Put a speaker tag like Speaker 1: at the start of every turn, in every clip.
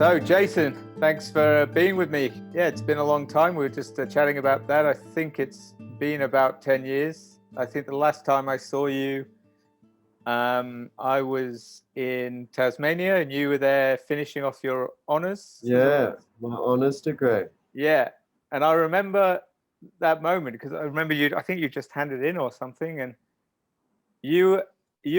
Speaker 1: So, Jason, thanks for being with me. Yeah, it's been a long time. We were just chatting about that. I think it's been about 10 years. I think the last time I saw you, I was in Tasmania and you were there finishing off your honours.
Speaker 2: Yeah, my honours degree.
Speaker 1: Yeah. And I remember that moment because I remember I think you just handed in or something, and you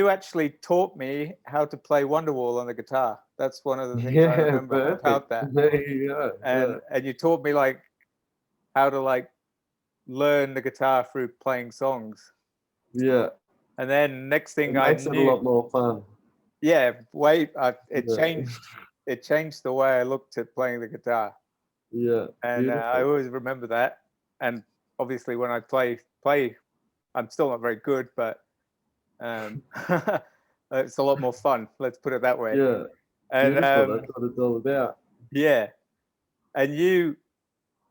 Speaker 1: actually taught me how to play Wonderwall on the guitar. That's one of the things I
Speaker 2: Yeah,
Speaker 1: remember about
Speaker 2: perfect.
Speaker 1: that.
Speaker 2: There you go.
Speaker 1: And you taught me like how to like learn the guitar through playing songs.
Speaker 2: Yeah,
Speaker 1: And then next
Speaker 2: it
Speaker 1: thing I
Speaker 2: makes it a
Speaker 1: knew,
Speaker 2: lot more fun.
Speaker 1: yeah, it
Speaker 2: Yeah,
Speaker 1: changed the way I looked at playing the guitar.
Speaker 2: yeah,
Speaker 1: And I
Speaker 2: beautiful.
Speaker 1: always remember that. And obviously when I play, I'm still not very good, but um, it's a lot more fun. Let's put it that way.
Speaker 2: Yeah,
Speaker 1: And
Speaker 2: beautiful. That's what it's all about.
Speaker 1: yeah, and you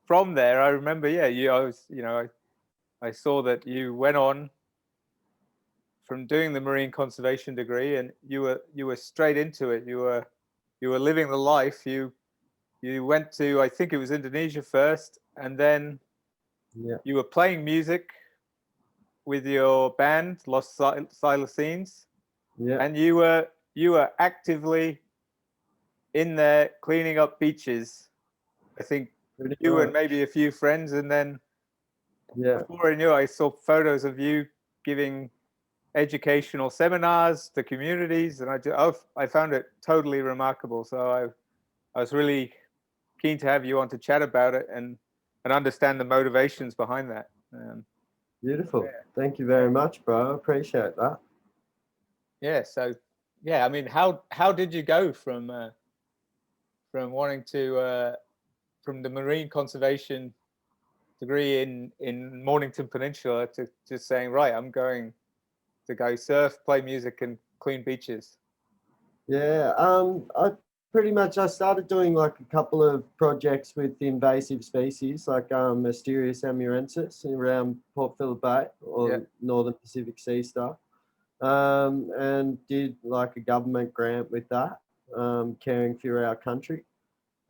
Speaker 1: from there, I remember, yeah, I saw that you went on from doing the marine conservation degree, and you were straight into it. You were living the life. You went to, I think it was Indonesia first, and then
Speaker 2: Yeah,
Speaker 1: you were playing music with your band Lost Thylacines,
Speaker 2: yeah,
Speaker 1: and you were actively in there cleaning up beaches. I think
Speaker 2: pretty
Speaker 1: you and
Speaker 2: much.
Speaker 1: maybe a few friends, and then
Speaker 2: Yeah,
Speaker 1: before I knew, I saw photos of you giving educational seminars to communities, and I found it totally remarkable. So I was really keen to have you on to chat about it and understand the motivations behind that.
Speaker 2: beautiful.
Speaker 1: Yeah,
Speaker 2: Thank you
Speaker 1: yeah,
Speaker 2: very much, bro. I appreciate that.
Speaker 1: yeah. So yeah, I mean, how did you go from wanting to from the marine conservation degree in Mornington Peninsula to just saying, right, I'm going to go surf, play music, and clean beaches?
Speaker 2: Yeah, I started doing like a couple of projects with invasive species like Mysterious amurensis around Port Phillip Bay
Speaker 1: Yeah.
Speaker 2: or Northern Pacific Sea Star. And did like a government grant with that, caring for our country.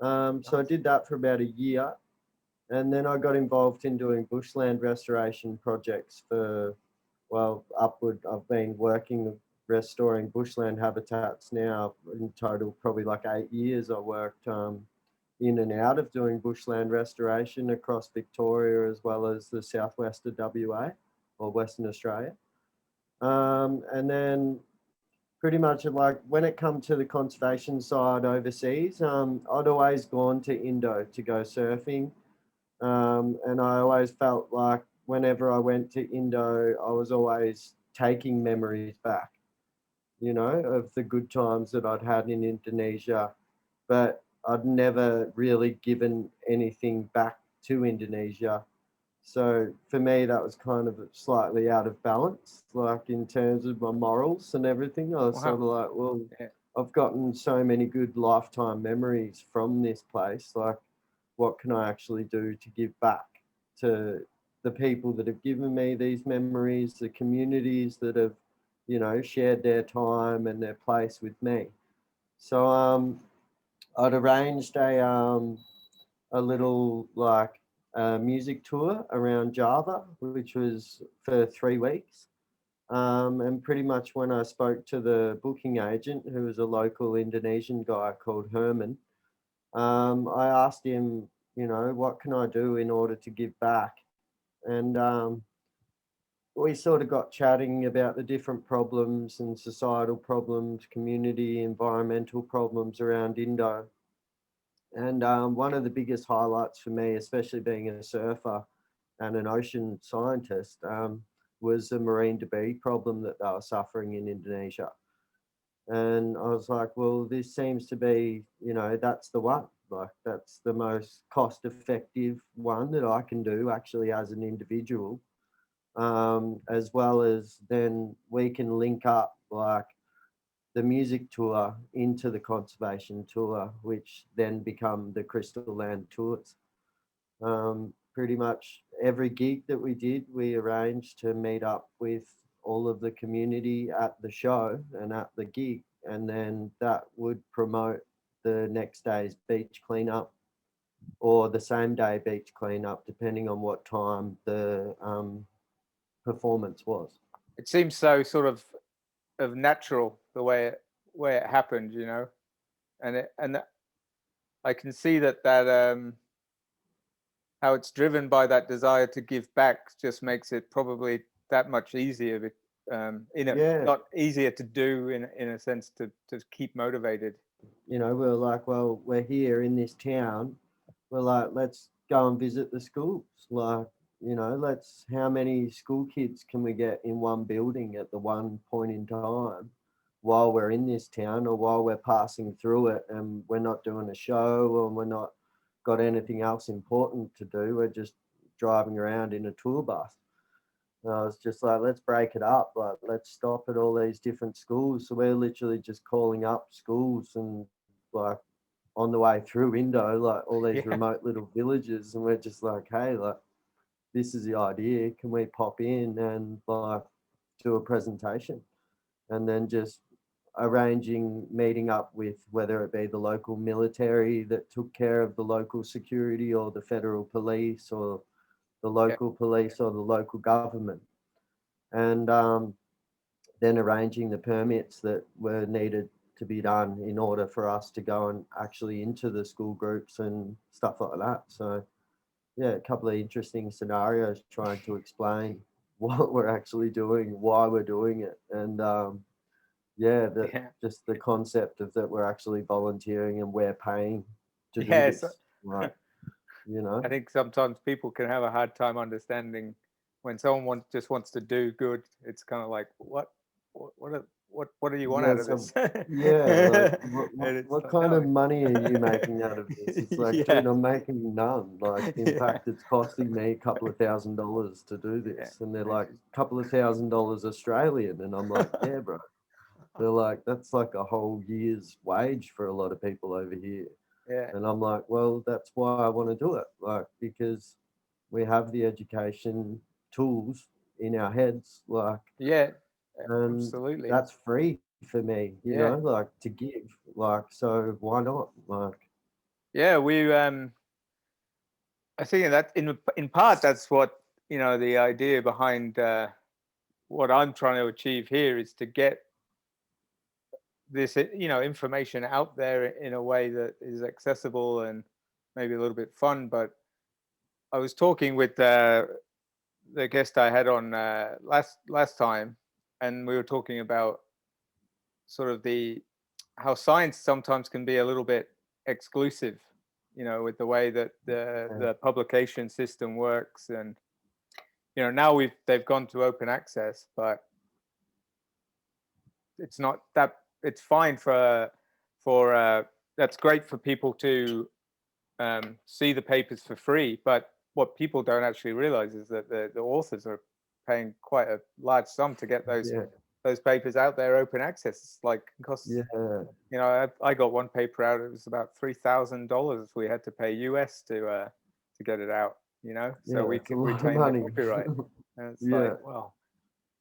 Speaker 2: So I did that for about a year, and then I got involved in doing bushland restoration projects for, well, upward. I've been working restoring bushland habitats now in total probably like 8 years. I worked in and out of doing bushland restoration across Victoria as well as the southwest of WA or Western Australia. And then pretty much like when it come to the conservation side overseas, I'd always gone to Indo to go surfing. And I always felt like whenever I went to Indo, I was always taking memories back, of the good times that I'd had in Indonesia, but I'd never really given anything back to Indonesia. So for me, that was kind of slightly out of balance, like in terms of my morals and everything. I was sort
Speaker 1: Wow.
Speaker 2: of like, well,
Speaker 1: Yeah.
Speaker 2: I've gotten so many good lifetime memories from this place. Like, what can I actually do to give back to the people that have given me these memories, the communities that have, shared their time and their place with me. So I'd arranged a little like music tour around Java, which was for 3 weeks. And pretty much when I spoke to the booking agent, who was a local Indonesian guy called Herman, I asked him, what can I do in order to give back? And we sort of got chatting about the different problems and societal problems, community, environmental problems around Indo. And one of the biggest highlights for me, especially being a surfer and an ocean scientist, was the marine debris problem that they were suffering in Indonesia. And I was like, well, this seems to be, that's the one. Like, that's the most cost effective one that I can do actually as an individual. As well as then we can link up like the music tour into the conservation tour, which then become the Crystal Land tours. Pretty much every gig that we did, we arranged to meet up with all of the community at the show and at the gig, and then that would promote the next day's beach cleanup, or the same day beach cleanup, depending on what time the performance was.
Speaker 1: It seems so sort of natural the way it happened, you know, and I can see that how it's driven by that desire to give back just makes it probably that much easier.
Speaker 2: Yeah.
Speaker 1: Not easier to do in a sense to keep motivated.
Speaker 2: You know, we were like, well, we're here in this town. We're like, let's go and visit the schools. Like, you know, how many school kids can we get in one building at the one point in time while we're in this town, or while we're passing through it, and we're not doing a show, or we're not got anything else important to do. We're just driving around in a tour bus. And I was just like, let's break it up. Like, let's stop at all these different schools. So we're literally just calling up schools, and like on the way through Indo, like all these remote little villages. And we're just like, hey, like, this is the idea. Can we pop in and like do a presentation? And then just arranging meeting up with, whether it be the local military that took care of the local security, or the federal police, or the local police, or the local government, and then arranging the permits that were needed to be done in order for us to go and actually into the school groups and stuff like that. So yeah, a couple of interesting scenarios trying to explain what we're actually doing, why we're doing it, and just the concept of that we're actually volunteering and we're paying to do this. Right. You know,
Speaker 1: I think sometimes people can have a hard time understanding when someone just wants to do good. It's kind of like, what do you want out of this?
Speaker 2: Like, what
Speaker 1: like,
Speaker 2: kind
Speaker 1: no.
Speaker 2: of money are you making out of this? It's like, dude, I'm making none. Like, in fact, it's costing me a couple of $1,000s to do this. And they're like, a couple of $1,000 Australian. And I'm like, yeah, bro. They're like, that's like a whole year's wage for a lot of people over here.
Speaker 1: Yeah.
Speaker 2: And I'm like, well, that's why I want to do it. Like, because we have the education tools in our heads. Like,
Speaker 1: Yeah.
Speaker 2: and
Speaker 1: Absolutely.
Speaker 2: that's free for me, you know, like to give. Like, so why not? Like,
Speaker 1: yeah, we I think that in part that's what, you know, the idea behind what I'm trying to achieve here is to get this, you know, information out there in a way that is accessible and maybe a little bit fun. But I was talking with the guest I had on last time, and we were talking about sort of how science sometimes can be a little bit exclusive, you know, with the way that the publication system works. And you know, now they've gone to open access, but it's not that, it's fine for that's great for people to see the papers for free. But what people don't actually realize is that the authors are paying quite a large sum to get those papers out there open access. It's like, it costs, you know, I got one paper out, it was about $3,000 we had to pay US to get it out, you know, so we could retain the copyright. And it's like, well,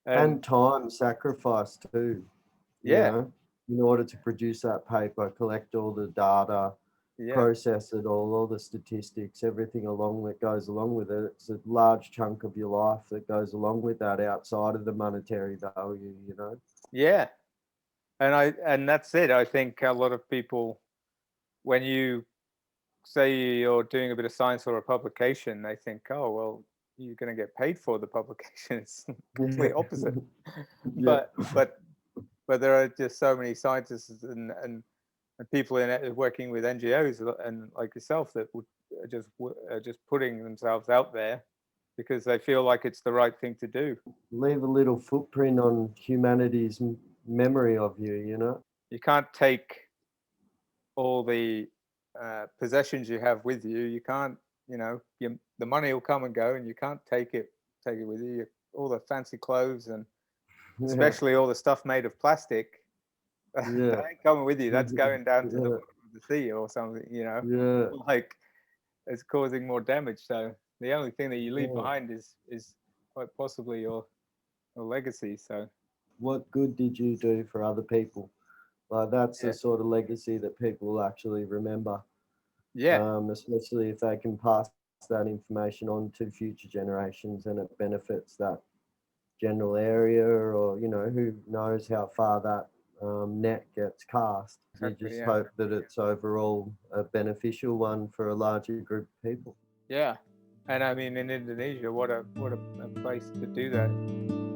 Speaker 2: and time sacrifice too, you know, in order to produce that paper, collect all the data, process it all the statistics, everything along that goes along with it. It's a large chunk of your life that goes along with that, outside of the monetary value, you know.
Speaker 1: And that's it. I think a lot of people, when you say you're doing a bit of science or a publication, they think, oh, well, you're going to get paid for the publication. It's complete opposite. But there are just so many scientists and people in it working with NGOs and like yourself that are just putting themselves out there because they feel like it's the right thing to do.
Speaker 2: Leave a little footprint on humanity's memory of you, you know.
Speaker 1: You can't take all the possessions you have with you. You can't, you know, the money will come and go, and you can't take it with you. All the fancy clothes and especially all the stuff made of plastic. That ain't coming with you. That's going down to the bottom of the sea or something, you know. Like, it's causing more damage. So the only thing that you leave behind is quite possibly your legacy. So
Speaker 2: what good did you do for other people? Like that's
Speaker 1: Yeah.
Speaker 2: the sort of legacy that people will actually remember.
Speaker 1: Yeah.
Speaker 2: Especially if they can pass that information on to future generations and it benefits that general area, or who knows how far that net gets cast. You
Speaker 1: Exactly.
Speaker 2: just
Speaker 1: Yeah.
Speaker 2: hope that it's overall a beneficial one for a larger group of people.
Speaker 1: Yeah. And I mean, in Indonesia, what a place to do that.